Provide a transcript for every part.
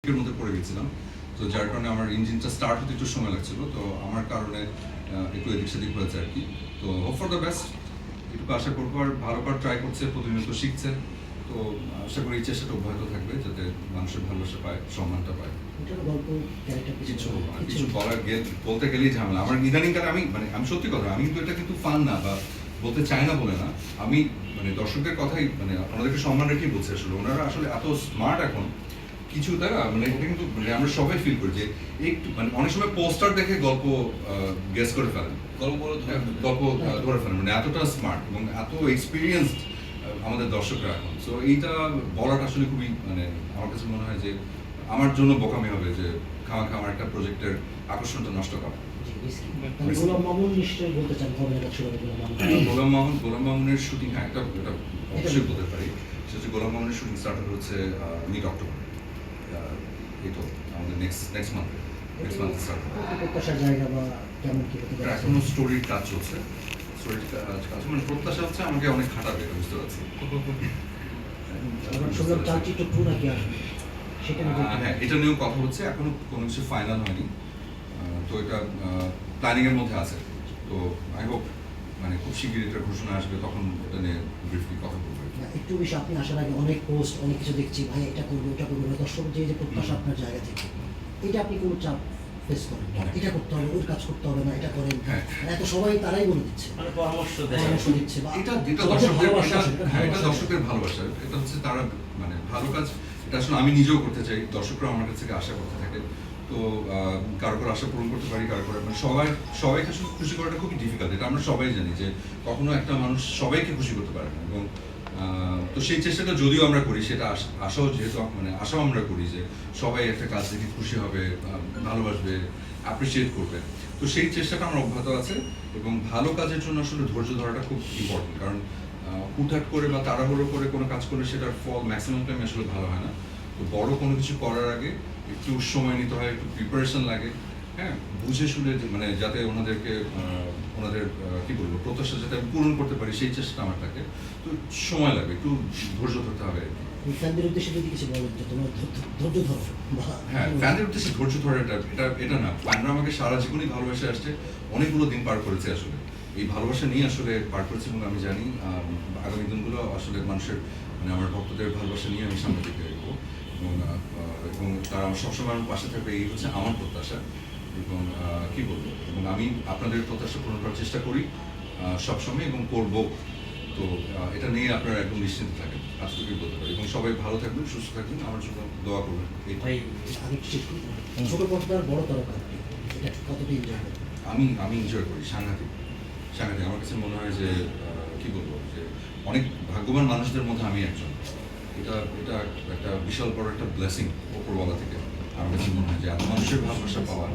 এর মধ্যে পড়ে গেছিলাম, তো যার কারণে আমার ইঞ্জিনটা স্টার্ট হতে একটু সময় লাগছিল। তো আমার কারণে একটু এদিক সেদিক হয়েছে আর কি। তো হোপ ফর দ্য বেস্ট, একটু আশা করবো। আর ভালো করে ট্রাই করছে, প্রতিনিয়ত শিখছে। তো আশা করি এই চেষ্টাটা অব্যাহত থাকবে, যাতে মানুষের ভালোবাসা পায়, সম্মানটা পায়। কিছু বলতে গেলেই ঝামেলা। আমার ইদানিংকালে আমি সত্যি কথা, আমি কিন্তু এটা কিন্তু ফান না বা বলতে চাই না বলে না, আমি দর্শকদের কথাই ওনাদেরকে সম্মান রেখেই বলছি। আসলে ওনারা আসলে এত স্মার্ট এখন কিছু, তাই না? এটা কিন্তু আমরা সবাই ফিল করি যে একটু অনেক সময় পোস্টার দেখে গল্প গেস করে ফেলেন, গল্প ধরে ফেলেন, এতটা স্মার্ট এবং এত এক্সপিরিয়েন্সড আমাদের দর্শকরা এখন। সো এইটা বলাটা আসলে খুবই আমার কাছে মনে হয় যে আমার জন্য বোকামি হবে যে খামাখা আমার একটা প্রজেক্টের আকর্ষণটা নষ্ট করা। গোলাম মামুনের শুটিং, হ্যাঁ, এটা অবশ্যই বলতে পারি। সেটা হচ্ছে গোলাম মামুনের শুটিং স্টার্ট হচ্ছে মিড অক্টোবর। এই তো আমাদের নেক্সট মান্থ স্টার্ট হবে। এখনো স্টোরির কাজ চলছে, প্রত্যাশা হচ্ছে আমাকে অনেক খাটাবে, বুঝতে পারছি। হ্যাঁ, এটা নিয়েও কথা হচ্ছে, এখনো কোনো কিছু ফাইনাল হয়নি। তো এটা প্ল্যানিং এর মধ্যে আছে। তো আই হোপ খুব শিগগিরই এটা ঘোষণা আসবে, তখন এটা নিয়ে ব্রিফলি কথা বলবো। একটু বেশি আপনি আসার আগে অনেক পোস্ট, অনেক কিছু দেখছি, ভাই এটা করবো ওটা করবো, দর্শক যে প্রত্যাশা আপনার জায়গা থেকে, এটা আপনি কোনো চাপ ফেস করেন? এটা করতে হবে, ওই কাজ করতে হবে না, এটা করেন, এত সবাই তারাই বলে দিচ্ছে, পরামর্শ দিচ্ছে। এটা দর্শকদের ভালোবাসা, এটা হচ্ছে তারা ভালো কাজ। এটা আসলে আমি নিজেও করতে চাই, দর্শকরা আমার কাছ থেকে আশা করতে থাকে। তো কারো কারো আশা পূরণ করতে পারি, কারো কারো সবাইকে আসলে খুশি করাটা খুবই ডিফিকাল্ট। এটা আমরা সবাই জানি যে কখনো একটা মানুষ সবাইকে খুশি করতে পারে না। এবং তো সেই চেষ্টাটা যদিও আমরা করি, সেটা আশাও যেহেতু আশাও আমরা করি যে সবাই একটা কাজ দেখে খুশি হবে, ভালোবাসবে, অ্যাপ্রিসিয়েট করবে। তো সেই চেষ্টাটা আমার অব্যাহত আছে। এবং ভালো কাজের জন্য আসলে ধৈর্য ধরাটা খুব ইম্পর্টেন্ট, কারণ হুটহাট করে বা তাড়াহুড়ো করে কোনো কাজ করলে সেটার ফল ম্যাক্সিমাম টাইম আসলে ভালো হয় না। তো বড় কোনো কিছু করার আগে একটু সময় নিতে হয়, একটু প্রিপারেশন লাগে, হ্যাঁ, বুঝে শুনে যাতে ওনাদেরকে ওনাদের কি বলবো প্রত্যাশা যাতে আমি পূরণ করতে পারি, সেই চেষ্টা আমার থাকে। তো সময় লাগবে, একটু ধৈর্য ধরতে হবে। ফ্যানদের উদ্দেশ্যে যদি কিছু বলেন যে তোমরা ধৈর্য ধরো। হ্যাঁ, ফ্যানদের উদ্দেশ্যে ধৈর্য ধরে এটা না, ফ্যানরা আমাকে সারা জীবনই ভালোবাসে আসছে, অনেকগুলো দিন পার করেছে আসলে এই ভালোবাসা নিয়ে আসলে পার করেছে। এবং আমি জানি আগামী দিনগুলো আসলে মানুষের আমার ভক্তদের ভালোবাসা নিয়ে আমি সামনে দিকে এগোবো। এবং তারা সবসময় আমার পাশে থাকবে, এই হচ্ছে আমার প্রত্যাশা। এবং কি বলবো, এবং আমি আপনাদের প্রত্যাশা পূরণ করার চেষ্টা করি সবসময়, এবং করব। তো এটা নিয়ে আপনারা একদম নিশ্চিন্ত থাকেন, আজকে বলতে পারি। এবং সবাই ভালো থাকবেন, সুস্থ থাকবেন, আমার জন্য দোয়া করবেন। ছোট পর্দার বড় তারকা, এটা কতটা এনজয় করেন? আমি এনজয় করি, সাংঘাতিক। আমার কাছে মনে হয় যে কি বলবো, যে অনেক ভাগ্যবান মানুষদের মধ্যে আমি একজন। এটা একটা বিশাল বড় একটা ব্লেসিং ওপরওয়ালা থেকে। আমার কাছে মনে হয় যে এত মানুষের ভালোবাসা পাওয়া,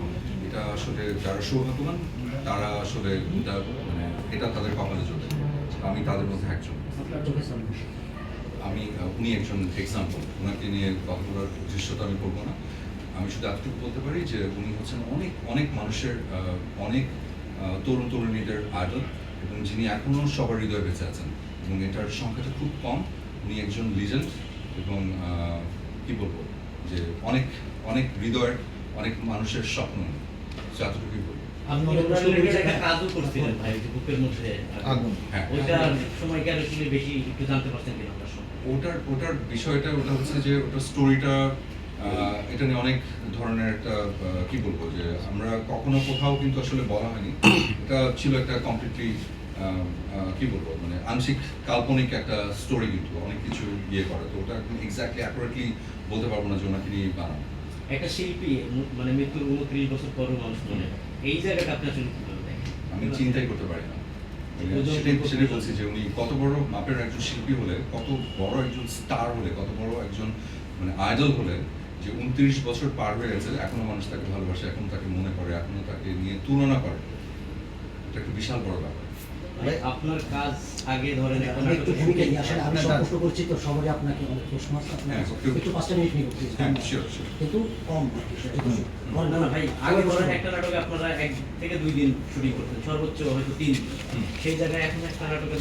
এটা আসলে যারা সৌভাগ্যবান তারা আসলে এটা তাদের কপালে জোটে। আমি তাদের মধ্যে একজন। উনি একজন এক্সাম্পল। ওনাকে নিয়ে কথা বলার দৃশ্যটা আমি করবো না। আমি শুধু এতটুকু বলতে পারি যে উনি হচ্ছেন অনেক অনেক মানুষের, অনেক তরুণ তরুণীদের আইডল, এবং যিনি এখনও সবার হৃদয়ে বেঁচে আছেন, এবং এটার সংখ্যাটা খুব কম। উনি একজন লিজেন্ড, এবং কি বলবো, যে অনেক অনেক হৃদয়ের, অনেক মানুষের স্বপ্ন। এতটুকুই বলবো। কাজও করছিলেন ভাই, বুকের মধ্যে বেশি একটু জানতে পারছেন কিনা? ওটার বিষয়টা হচ্ছে যে ওটা স্টোরিটা, এটা নিয়ে অনেক ধরনের একটা কি বলবো, যে আমরা কখনো কোথাও কিন্তু আসলে বলা হয়নি। এটা ছিল একটা কমপ্লিটলি কি বলবো, আংশিক কাল্পনিক একটা স্টোরি, কিন্তু অনেক কিছু করা। তো ওটা একদম এক্স্যাক্টলি অ্যাকুরেটলি বলতে পারবো না যে ওনাকে নিয়ে বানানো। একটা শিল্পী মৃত্যুর 29 বছর পরেও মানুষ মনে হয়, এই জায়গাটা আপনি আসলে কিভাবে দেখেন? আমি চিন্তাই করতে পারি না। সেটাই বলছি যে উনি কত বড় মাপের একজন শিল্পী হলে, কত বড় একজন স্টার হলে, কত বড় একজন আইডল হলে, যে 29 বছর পার হয়ে গেছে, এখনো মানুষ তাকে ভালোবাসে, এখনো তাকে মনে করে, এখনো তাকে নিয়ে তুলনা করে। এটা একটা বিশাল বড় ব্যাপার। আপনার কাজ আগে ধরেন একটু ভূমিকা নিয়ে আসলে আমি সব প্রশ্ন করছি, তো সবারই আপনাকে অনেক প্রশ্ন আছে, একটু 5টা মিনিট নিয়ে করতে কিন্তু কম না ভাই, আগে ধরেন একটা নাটকে আপনারা 1 থেকে 2 দিন শুটিং করতেন, সর্বোচ্চ হয়তো 3 দিন। সেই জায়গায় এখন একটা নাটকে